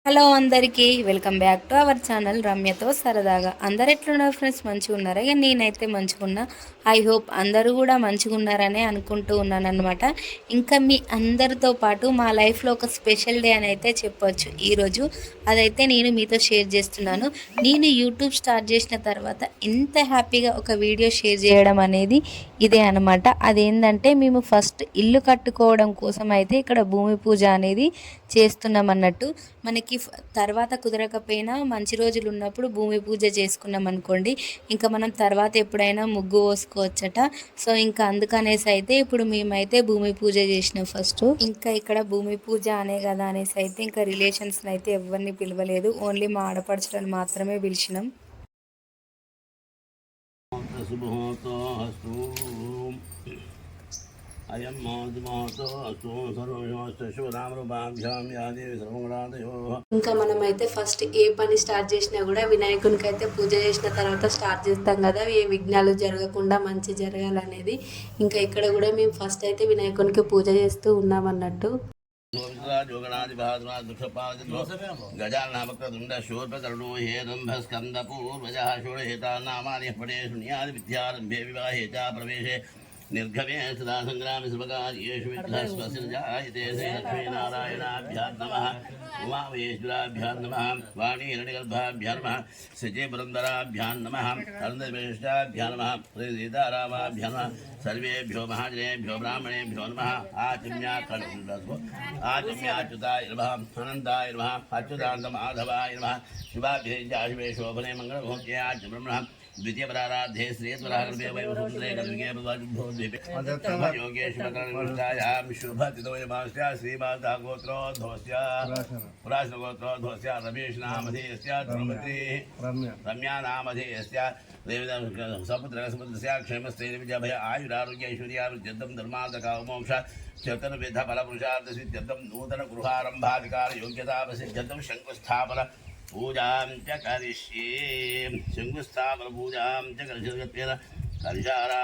Hello అందరికీ welcome back to our channel రమ్యతో సరదాగా. అందరు ఎట్లున్నారు ఫ్రెండ్స్? మంచిగా ఉన్నారా? ఇక నేనైతే మంచిగా ఉన్నా. ఐ హోప్ అందరూ కూడా మంచిగా ఉన్నారని అనుకుంటూ ఉన్నాను అనమాట. ఇంకా మీ అందరితో పాటు మా లైఫ్లో ఒక స్పెషల్ డే అని అయితే చెప్పొచ్చు ఈరోజు. అదైతే నేను మీతో షేర్ చేస్తున్నాను. నేను యూట్యూబ్ స్టార్ట్ చేసిన తర్వాత ఇంత హ్యాపీగా ఒక వీడియో షేర్ చేయడం అనేది ఇదే అనమాట. అదేంటంటే మేము ఫస్ట్ ఇల్లు కట్టుకోవడం కోసం అయితే ఇక్కడ భూమి పూజ అనేది చేస్తున్నాం అన్నట్టు. మనకి తర్వాత కుదరకపోయినా మంచి రోజులు ఉన్నప్పుడు భూమి పూజ చేసుకున్నాం అనుకోండి, ఇంకా మనం తర్వాత ఎప్పుడైనా ముగ్గు పోసుకోవచ్చట. సో ఇంకా అందుకనేసి అయితే ఇప్పుడు మేమైతే భూమి పూజ చేసినాం ఫస్ట్. ఇంకా ఇక్కడ భూమి పూజ అనే కదా అనేసి అయితే ఇంకా రిలేషన్స్ని అయితే ఎవరిని పిలవలేదు, ఓన్లీ మా ఆడపడుచులను మాత్రమే పిలిచినాం. అయం మహోతో అస్తు సర్వశుభరామరూపాభ్యాం యాదేవి సర్వగుణాదయో. ఇంకా మనమైతే ఫస్ట్ ఏ పని స్టార్ట్ చేసినా కూడా వినాయకునికి అయితే పూజ చేసిన తర్వాత స్టార్ట్ చేస్తాం కదా, ఏ విఘ్నాలు జరగకుండా మంచి జరగాలనేది. ఇంకా ఇక్కడ కూడా మేము ఫస్ట్ అయితే వినాయకునికి పూజ చేస్తూ ఉన్నాం అన్నట్టు. గజాననమక్రతుండ శూర్పకర్ణో హేరంభస్కందపూర్వజ షోడహేతానామాని పడే శూన్యాది విద్యారంభే వివాహే చ ప్రవేశే నిర్గమే సదా సంగ్రామి సర్వకార్యేషు విఘ్నస్వసిర్జాయతే. శ్రీ లక్ష్మీనారాయణాభ్యాం నమః, ఉమామహేశ్వరాభ్యాం నమః, వాణీహిరణ్యగర్భాభ్యాం నమః, శచీ పురంధరాభ్యాం నమః, అరుంధతిశ్రేష్టాభ్యాం నమః, శ్రీ సీతారామాభ్యాం నమః. సర్వేభ్యో మహాజనేభ్యో బ్రాహ్మణేభ్యో నమః. ఆచమ్యాచ్యుతాయ నమః, అనంతాయ నమః, అచ్యుతానంద మాధవాయ నమః. శుభాభ్యే శోభనే మంగళభోగ్యాచ బ్రహ్మణ ద్వితీయ పరారాధే శ్రీయత్వరాగర్భే వైవసుందరే గర్విగే ప్రవాజుభోద్వీపే యోగేశ్వరకర్మృష్టాయాం శుభతితోయమాస్య శ్రీమాతా గోత్రోద్భవస్య పురాశనగోత్రోద్భవస్య రమేష్ నామధేయస్య ధనుమతి రమ్యా నామధేయస్య సపుత్రస్య క్షేమస్థైర్య విజయభయ ఆయురారోగ్య ఐశ్వర్యారుద్యర్థం ధర్మార్థకామోక్ష చతుర్విధ ఫలపురుషార్థ సిద్ధ్యర్థం నూతన గృహారంభాధికార యోగ్యతావసిద్ధ్యర్థం శంకుస్థాపన పూజాం చ కరిష్యే. శంకుస్థాపన పూజాం చ కరిష్యేన కరిషారా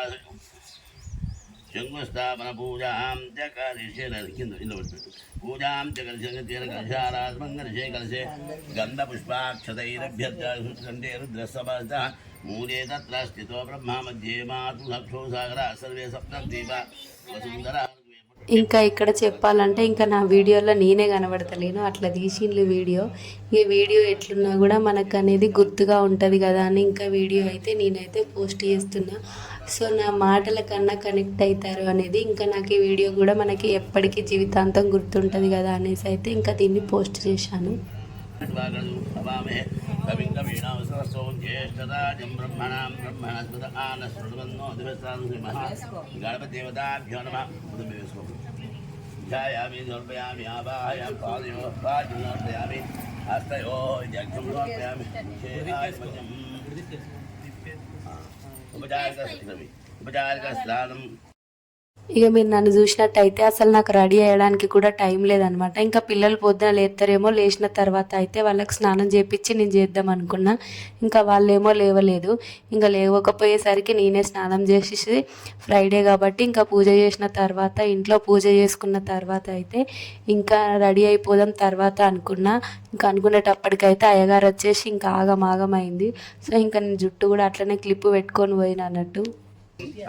శంకుస్థాపన పూజాం చ కరిష్యేన కింద పెట్టు. పూజాం చ కరిష్యేన కరిషారాత్మం కరిషే కలశే గంధపుష్పాక్షతైరభ్యర్థే రుద్రసమస్త మూలే తత్ర స్థితో బ్రహ్మ మధ్యే మాతృ లక్షో సాగర సర్వే సప్తద్వీప వసుంధర. ఇంకా ఇక్కడ చెప్పాలంటే ఇంకా నా వీడియోలో నేనే కనబడతలేను, అట్లా తీసిండ్రు వీడియో. ఈ వీడియో ఎట్లున్నా కూడా మనకు అనేది గుర్తుగా ఉంటుంది కదా అని ఇంకా వీడియో అయితే నేనైతే పోస్ట్ చేస్తున్నా. సో నా మాటల కన్నా కనెక్ట్ అవుతారు అనేది, ఇంకా నాకు ఈ వీడియో కూడా మనకి ఎప్పటికీ జీవితాంతం గుర్తుంటుంది కదా అనేసి అయితే ఇంకా దీన్ని పోస్ట్ చేశాను. జ్యేష్ఠరాజం బ్రహ్మణాం బ్రహ్మణస్పద ఆనశ్రుణ్వన్నో దివసాను శ్రీమః గణపతిదేవతాభ్యో నమః. ధ్యాయామి సమర్పయామి ఆవాహయామి పాదయోః పాద్యం సమర్పయామి హస్తయోః జగ్ధం సమర్పయామి ఉపచారిక స్నానం. ఇక మీరు నన్ను చూసినట్టయితే అసలు నాకు రెడీ అయ్యడానికి కూడా టైం లేదనమాట. ఇంకా పిల్లలు పొద్దున లేస్తారేమో, లేచిన తర్వాత అయితే వాళ్ళకి స్నానం చేపించి నేను చేద్దాం అనుకున్నా. ఇంకా వాళ్ళేమో లేవలేదు. ఇంకా లేవకపోయేసరికి నేనే స్నానం చేసేసి, ఫ్రైడే కాబట్టి ఇంకా పూజ చేసిన తర్వాత ఇంట్లో పూజ చేసుకున్న తర్వాత అయితే ఇంకా రెడీ అయిపోదాం తర్వాత అనుకున్నా. ఇంకా అనుకునేటప్పటికైతే అయ్యగారు వచ్చేసి ఇంకా ఆగమైంది. సో ఇంకా నేను జుట్టు కూడా అట్లనే క్లిప్పు పెట్టుకొని పోయిన అన్నట్టు.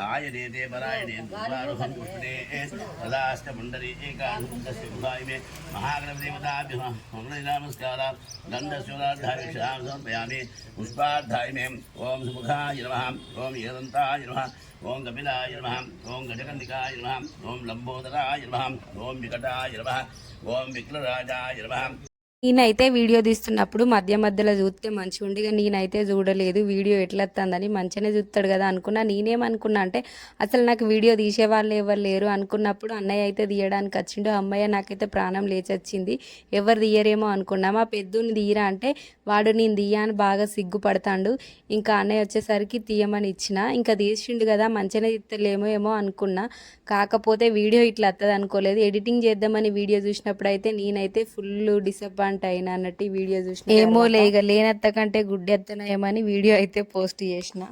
ఆయనేతే పరాయణే దుర్వారుహం పుష్పే సదాష్టపుండరీ ఏకాదశ విభాయమే మహాగణదేవతాభ్యః నమస్కార గంధశూలాధ్యాయ సమర్పయామి పుష్పాధ్యాయ. ఓం సుముఖాయ నమః, ఓం ఏదంతాయ నమః, ఓం కపిలాయ నమః, ఓం గజకండికాయ నమః, ఓం లంబోదరాయ నమః, ఓం వికటాయ నమః, ఓం విఘ్నరాజాయ నమః. నేనైతే వీడియో తీస్తున్నప్పుడు మధ్యలో చూస్తే మంచిగా ఉండి, నేనైతే చూడలేదు వీడియో ఎట్లా వస్తుందని. మంచిగానే చూస్తాడు కదా అనుకున్నా. నేనేమనుకున్నా అంటే అసలు నాకు వీడియో తీసేవాళ్ళు ఎవరు లేరు అనుకున్నప్పుడు అన్నయ్య అయితే తీయడానికి వచ్చిండు. అమ్మయ్య నాకైతే ప్రాణం లేచొచ్చింది, ఎవరు తీయరేమో అనుకున్నా. మా పెద్దోని తీయరా అంటే వాడు నేను తీయ అని బాగా సిగ్గుపడతాడు. ఇంకా అన్నయ్య వచ్చేసరికి తీయమని ఇచ్చిన. ఇంకా తీసిండు కదా మంచిగానే తీస్తలేమో ఏమో అనుకున్నా. కాకపోతే వీడియో ఇట్లా వస్తుంది అనుకోలేదు. ఎడిటింగ్ చేద్దామని వీడియో చూసినప్పుడు అయితే నేనైతే ఫుల్ డిసప్పాయింట్ అయినా అన్నట్టు వీడియో చూసిన. ఏమో లేక లేనెత్త కంటే గుడ్డెత్తనయమని వీడియో అయితే పోస్ట్ చేసిన.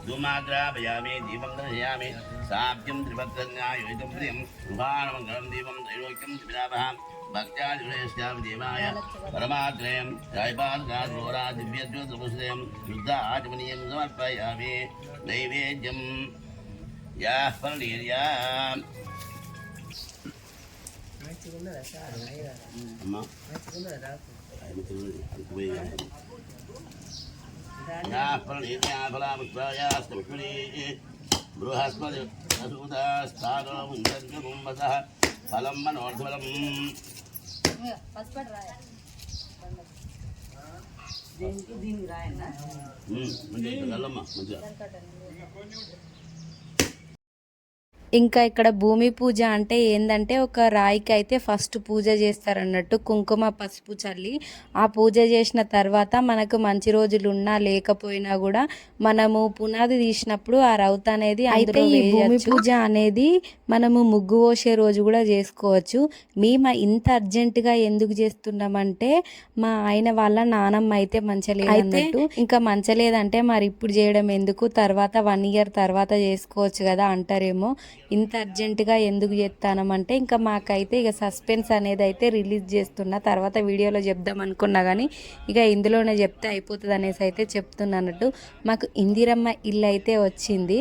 धूमाग्रापयामि दीपं दर्शयामि साप्यं त्रिभक्तन्यायुतं प्रियं शुभानमङ्गलं दीपं त्रैलोक्यं त्रिविरापहां भक्त्यादिश्यामि देवाय परमाग्रयं जयपादघोरा दिव्यज्योतिपुष्पं शुद्ध आचमनीयं समर्पयामि नैवेद्यं याः परलीर्या अम्मा बृहस्पति फलं मनोर्धफलं ఇంకా ఇక్కడ భూమి పూజ అంటే ఏందంటే ఒక రాయికి అయితే ఫస్ట్ పూజ చేస్తారన్నట్టు కుంకుమ పసుపు చల్లి ఆ పూజ చేసిన తర్వాత మనకు మంచి రోజులు ఉన్నా లేకపోయినా కూడా మనము పునాది తీసినప్పుడు ఆ రౌత్ అనేది అయితే ఈ భూమి పూజ అనేది మనము ముగ్గు పోసే రోజు కూడా చేసుకోవచ్చు. మేము ఇంత అర్జెంటుగా ఎందుకు చేస్తున్నామంటే మా ఆయన వాళ్ళ నానమ్మ అయితే మంచలేదు అన్నట్టు. ఇంకా మంచలేదంటే మరి ఇప్పుడు చేయడం ఎందుకు, తర్వాత 1 ఇయర్ తర్వాత చేసుకోవచ్చు కదా అంటారేమో. ఇంత అర్జెంటుగా ఎందుకు చేస్తానమంటే ఇంకా మాకైతే ఇక సస్పెన్స్ అనేది అయితే రిలీజ్ చేస్తున్నా, తర్వాత వీడియోలో చెప్దాం అనుకున్నా కానీ ఇక ఇందులోనే చెప్తే అయిపోతుంది అనేసి అయితే చెప్తున్నట్టు. మాకు ఇందిరమ్మ ఇల్లు అయితే వచ్చింది,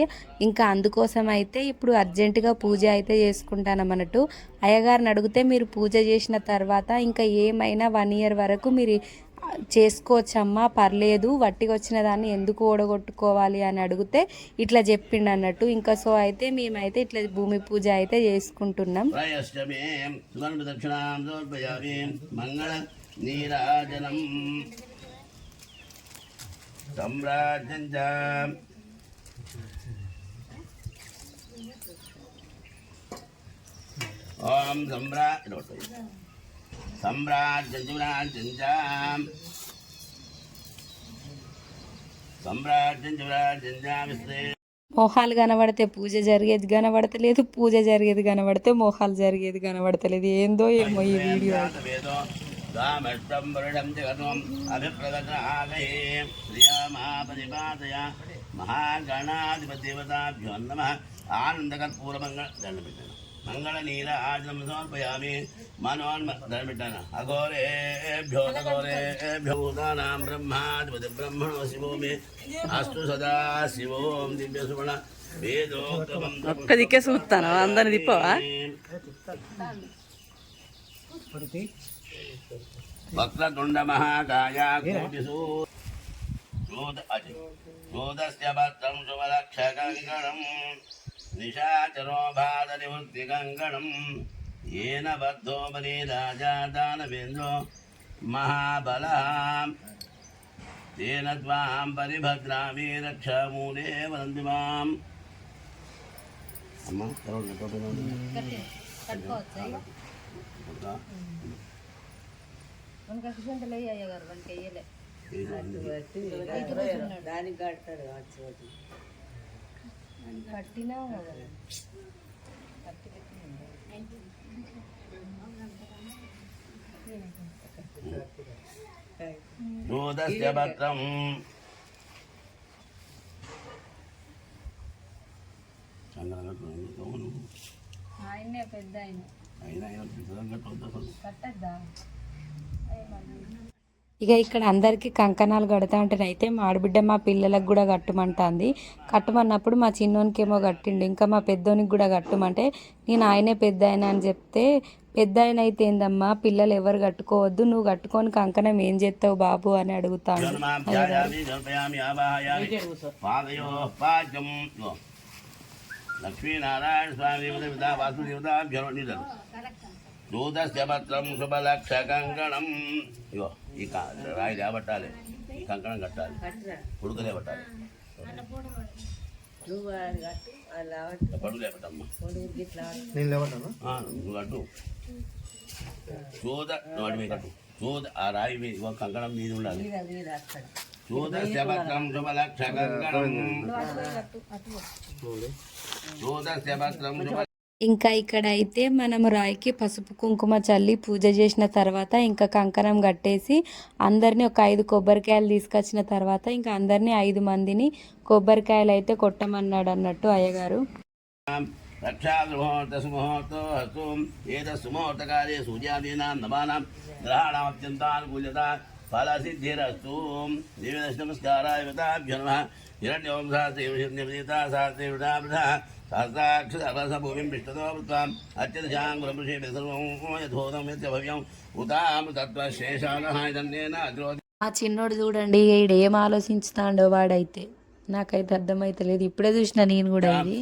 ఇంకా అందుకోసం అయితే ఇప్పుడు అర్జెంటుగా పూజ అయితే చేసుకుంటానన్నట్టు. అయ్యగారిని అడిగితే మీరు పూజ చేసిన తర్వాత ఇంకా ఏమైనా 1 ఇయర్ వరకు మీరు చేసుకోవచ్చమ్మా, పర్లేదు, వట్టికి వచ్చిన దాన్ని ఎందుకు ఓడగొట్టుకోవాలి అని అడిగితే ఇట్లా చెప్పిండు అన్నట్టు. ఇంకా సో అయితే మేమైతే ఇట్లా భూమి పూజ అయితే చేసుకుంటున్నాం. ఓం सम्राज्यं మోహాలు కనబడితే పూజ జరిగేది కనబడతలేదు, పూజ జరిగేది కనబడితే మోహాలు జరిగేది కనబడతలేదు. ఏందో ఏమో ఈ వీడియో. महागणाधिपदेवताभ्यो नमः आनन्दकर्पूरमङ्गल मंगल नील आजम समर्पयामि मनोन्मदर्मिटन अघोरेभ्यो तघोरेभ्यो भूतानां ब्रह्माधिपति ब्रह्मणो शिवो मे अस्तु सदा शिवों दिव्य सुवर्ण वेदोक्तमं ఒక్కదికే చూస్తాను అందరిని తిప్పవా वक्रतुंड महाकाय कोटिसु जोदस्य भक्तं शुभलक्षकङ्कणम् निशाचरो भादनिवृत्तिकङ्कणम् येन बद्धो बलिराजा दानवेन्द्रो महाबलः तेन त्वां परिभद्रामि रक्षामूले वदन्ति माम् अम्मा దానికి కడతాడు కట్టినా जोदस्य भद्रम् ఆయనే పెద్ద కట్టద్దా. ఇక ఇక్కడ అందరికీ కంకణాలు కడతా ఉంటేనైతే మా ఆడబిడ్డ మా పిల్లలకు కూడా కట్టమంటుంది. కట్టమన్నప్పుడు మా చిన్నోనికి ఏమో కట్టిండు, ఇంకా మా పెద్దోనికి కూడా కట్టమంటే నేను ఆయనే పెద్ద ఆయన అని చెప్తే, పెద్ద ఆయన అయితే ఏందమ్మా పిల్లలు ఎవరు కట్టుకోవద్దు, నువ్వు కట్టుకొని కంకణం ఏం చేస్తావు బాబు అని అడుగుతాను. లక్ష్మీనారాయణ స్వామి దూదస్య పత్రం శుభలక్ష కంకణం. ఇగో ఈ రాయి లేబట్టాలి, ఈ కంకణం కట్టాలి, పుడుకలే పట్టాలి, పడుగు లేపట్టమ్మా, నువ్వు కట్టు చూద వాడి మీద కట్టు చూద ఆ రాయి మీద కంకణం మీద ఉండాలి. చూదస్య పత్రం శుభలక్ష కంకణం, చూదస్య పత్రం శుభ ఇంకా ఇక్కడ అయితే మనము రాయికి పసుపు కుంకుమ చల్లి పూజ చేసిన తర్వాత ఇంకా కంకణం కట్టేసి అందరినీ ఒక 5 కొబ్బరికాయలు తీసుకొచ్చిన తర్వాత ఇంకా అందరినీ 5 మందిని కొబ్బరికాయలు అయితే కొట్టమన్నాడు అన్నట్టు అయ్యగారు. रक्षामुहूर्तसुमुहूर्तो हस्तु एतत्सुमुहूर्तकाले सूर्यादीनां नवानां ग्रहाणामत्यन्तानुकूल्यता फलसिद्धिरस्तु देवदर्शनमस्काराय वताभ्यो नमः हिरण्यों सहस्रेवता सहस्रेवता सहस्राक्षरभूमिं पृष्ठतो भूत्वाम् अत्यदशां गुरुषे सर्वं यथोदं यस्य भव्यम् उतां तत्त्वशेषानः इदन्नेन अग्रोति. ఆ చిన్నోడు చూడండి ఈడు ఏం ఆలోచించుతాడో వాడైతే నాకైతే అర్థమైతలేదు. ఇప్పుడే చూసిన నేను కూడా ఇది.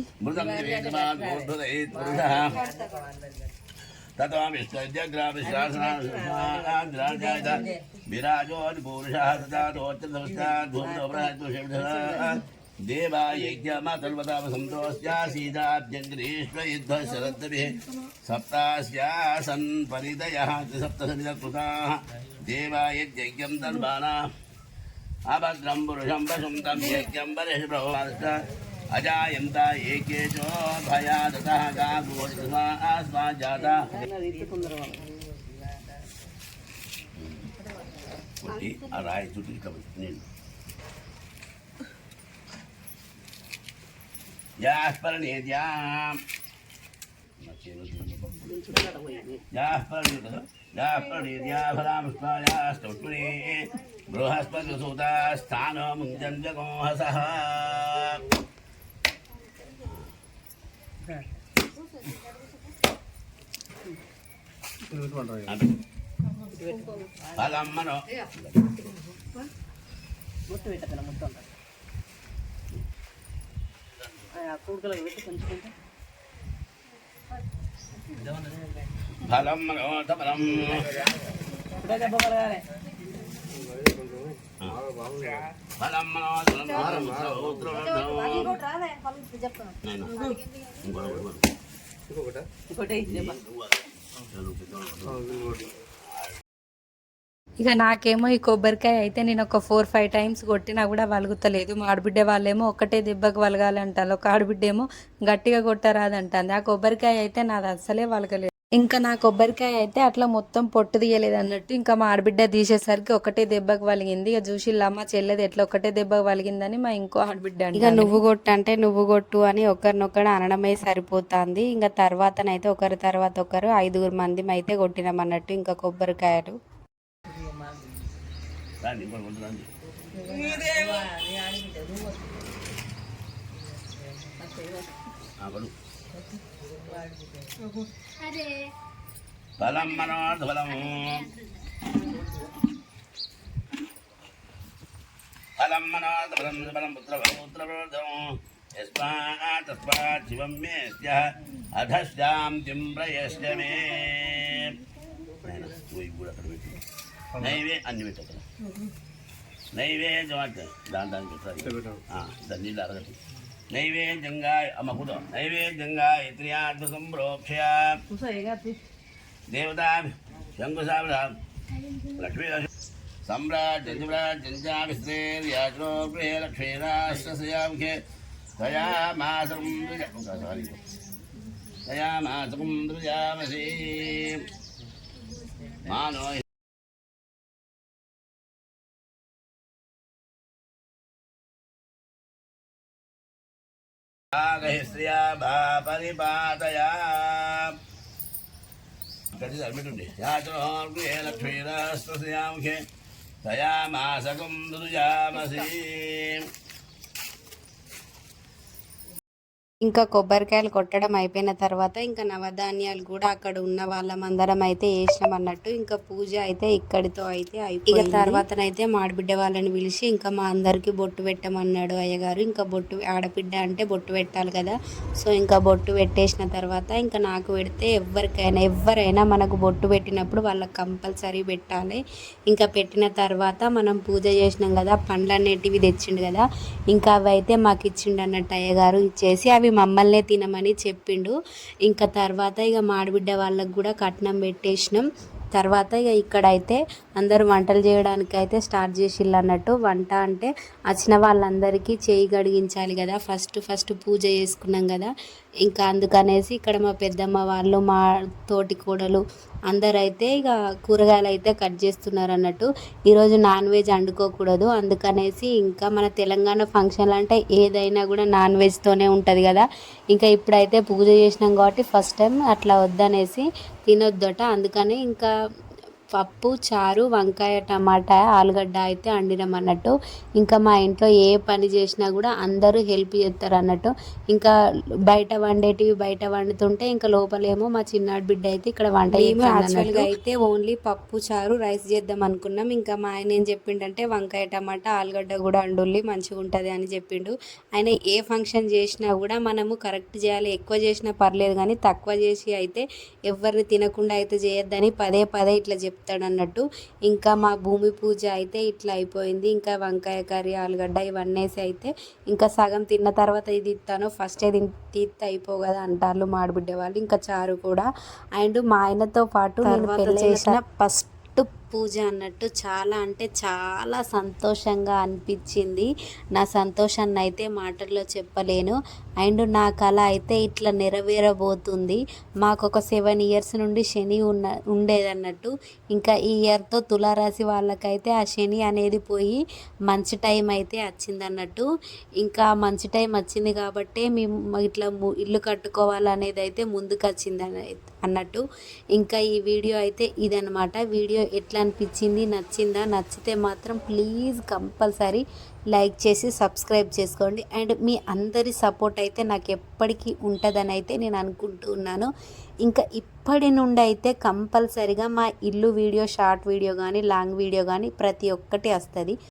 सप्तास्यासन् परिदयः सप्तसमितकृताः देवायज्ञं दर्भाना अभद्रं पुरुषं पशुं तं यज्ञं बलिष्प्रभोश्च अजायन्त एकेचो भयादतः गागोस्माजाता राय चुटी कबीर यास्परनेद्याम् यास्परनेद्याफलामुष्पायास्तुष्टुने बृहस्पतिसुतास्थानमुञ्जन्यगोहसः फलं मनो फलं मनोतपरं फलं ఇక నాకేమో ఈ కొబ్బరికాయ అయితే నేను ఒక 4-5 టైమ్స్ కొట్టినా కూడా వలుగుతలేదు. మా ఆడబిడ్డ వాళ్ళేమో ఒకటే దెబ్బకు వలగాలంటారు, ఒక ఆడబిడ్డ ఏమో గట్టిగా కొట్టరాదంటుంది. ఆ కొబ్బరికాయ అయితే నాది అస్సలే వలగలేదు. ఇంకా నా కొబ్బరికాయ అయితే అట్లా మొత్తం పొట్టు తీయలేదు అన్నట్టు. ఇంకా మా ఆడబిడ్డ తీసేసరికి ఒకటే దెబ్బకు వలిగింది. ఇక చూసిల్లా మా చెల్లెది ఎట్లా ఒకటే దెబ్బకు వలిగిందని మా ఇంకో ఆడబిడ్డ ఇక నువ్వు కొట్టు అంటే నువ్వు కొట్టు అని ఒకరినొకరు అనడమే సరిపోతుంది. ఇంకా తర్వాతనైతే ఒకరి తర్వాత ఒకరు 5 మంది అయితే కొట్టినాం అన్నట్టు ఇంకా కొబ్బరికాయలు. फलं मनोर्धफलं फलं मनोर्धफलं फलं पुत्रपुत्रवर्धं यस्मात् तस्मात् शिवं मे स्यः अधश्यान्तिं प्रयश्च मे नैवे अन्यवेट नैवेद्यमात् दान दानी अरगति नैवेद्यंगाय अमकुद नैवेद्यंगाय त्रियात्मसंप्रोक्ष्य देवता शंकुसावरा लक्ष्मी सम्राट जंजा विश्रेर्याचरो गृहे लक्ष्मीराष्ट्रस्यामुखे तया मासं दृजामसि मानो श्रिया परिपातया कति सर्मिटुंडि याचो गृहे लक्ष्मीराष्ट्रस्यामुखे तया मासकं दृजामसि ఇంకా కొబ్బరికాయలు కొట్టడం అయిపోయిన తర్వాత ఇంకా నవధాన్యాలు కూడా అక్కడ ఉన్న వాళ్ళమందరం అయితే వేసినాం అన్నట్టు. ఇంకా పూజ అయితే ఇక్కడితో అయితే అయిపోయింది. ఇక తర్వాతనైతే మాడిబిడ్డ వాళ్ళని పిలిచి ఇంకా మా అందరికి బొట్టు పెట్టమన్నాడు అయ్యగారు. ఇంకా బొట్టు ఆడబిడ్డ అంటే బొట్టు పెట్టాలి కదా. సో ఇంకా బొట్టు పెట్టేసిన తర్వాత ఇంకా నాకు పెడితే ఎవరైనా మనకు బొట్టు పెట్టినప్పుడు వాళ్ళకి కంపల్సరీ పెట్టాలి. ఇంకా పెట్టిన తర్వాత మనం పూజ చేసినాం కదా, పండ్లు అనేటివి తెచ్చిండు కదా, ఇంకా అవి అయితే మాకు ఇచ్చిండు అన్నట్టు అయ్యగారు. ఇచ్చేసి అవి మమ్మల్నే తినమని చెప్పిండు. ఇంకా తర్వాత ఇక మాడిబిడ్డ వాళ్ళకు కూడా కట్నం పెట్టేసినాం. తర్వాత ఇక ఇక్కడైతే అందరూ వంటలు చేయడానికి అయితే స్టార్ట్ చేసిళ్ళు అన్నట్టు. వంట అంటే వచ్చిన వాళ్ళందరికీ చేయి గడిగించాలి కదా, ఫస్ట్ పూజ చేసుకున్నాం కదా, ఇంకా అందుకనేసి ఇక్కడ మా పెద్దమ్మ వాళ్ళు, మా తోటి కోడలు అందరైతే ఇక కూరగాయలు అయితే కట్ చేస్తున్నారు అన్నట్టు. ఈరోజు నాన్ వెజ్ వండుకోకూడదు, అందుకనేసి ఇంకా మన తెలంగాణ ఫంక్షన్లు అంటే ఏదైనా కూడా నాన్ వెజ్తోనే ఉంటుంది కదా. ఇంకా ఇప్పుడైతే పూజ చేసినాం కాబట్టి ఫస్ట్ టైం అట్లా వద్దనేసి తినొద్దట. అందుకని ఇంకా పప్పు, చారు, వంకాయ, టమాటా, ఆలుగడ్డ అయితే వండినాం అన్నట్టు. ఇంకా మా ఇంట్లో ఏ పని చేసినా కూడా అందరూ హెల్ప్ చేస్తారు అన్నట్టు. ఇంకా బయట వండేటివి బయట వండుతుంటే ఇంకా లోపలేమో మా చిన్నాడు బిడ్డ అయితే ఇక్కడ వంట యాక్చువల్గా అయితే ఓన్లీ పప్పు, చారు, రైస్ చేద్దాం అనుకున్నాం. ఇంకా మా ఆయన ఏం చెప్పిండంటే వంకాయ, టమాటా, ఆలుగడ్డ కూడా వండుల్లి మంచిగా ఉంటుంది అని చెప్పిండు. ఆయన ఏ ఫంక్షన్ చేసినా కూడా మనము కరెక్ట్ చేయాలి, ఎక్కువ చేసినా పర్లేదు కానీ తక్కువ చేసి అయితే ఎవరిని తినకుండా అయితే చేయొద్దని పదే ఇట్లా చెప్తాడు అన్నట్టు. ఇంకా మా భూమి పూజ అయితే ఇట్లా అయిపోయింది. ఇంకా వంకాయ కర్రీ, ఆలుగడ్డ ఇవన్నీ వేసి అయితే ఇంకా సగం తిన్న తర్వాత ఇది ఇస్తాను, ఫస్టే తీస్తే అయిపో కదా అంటారు మాడిబిడ్డ వాళ్ళు. ఇంకా చారు కూడా. అండ్ మా ఆయనతో పాటు నేను పెళ్లి చేసిన ఫస్ట్ పూజ అన్నట్టు. చాలా అంటే చాలా సంతోషంగా అనిపించింది. నా సంతోషాన్ని అయితే మాటల్లో చెప్పలేను. అండ్ నా కళ అయితే ఇట్లా నెరవేరబోతుంది. మాకు ఒక 7 years నుండి శని ఉండేదన్నట్టు. ఇంకా ఈ ఇయర్తో తులారాశి వాళ్ళకైతే ఆ శని అనేది పోయి మంచి టైం అయితే వచ్చిందన్నట్టు. ఇంకా మంచి టైం వచ్చింది కాబట్టి మేము ఇట్లా ఇల్లు కట్టుకోవాలనేది అయితే ముందుకు వచ్చింది అన్నట్టు. ఇంకా ఈ వీడియో అయితే ఇదనమాట. వీడియో ఎట్లా అనిపించింది, నచ్చిందా? నచ్చితే మాత్రం ప్లీజ్ కంపల్సరీ లైక్ చేసి సబ్స్క్రైబ్ చేసుకోండి. అండ్ మీ అందరి సపోర్ట్ అయితే నాకు ఎప్పటికీ ఉంటుందని అయితే నేను అనుకుంటున్నాను. ఇంకా ఇప్పటి నుండి అయితే కంపల్సరీగా మా ఇల్లు వీడియో, షార్ట్ వీడియో కానీ లాంగ్ వీడియో కానీ ప్రతి ఒక్కటి వస్తుంది.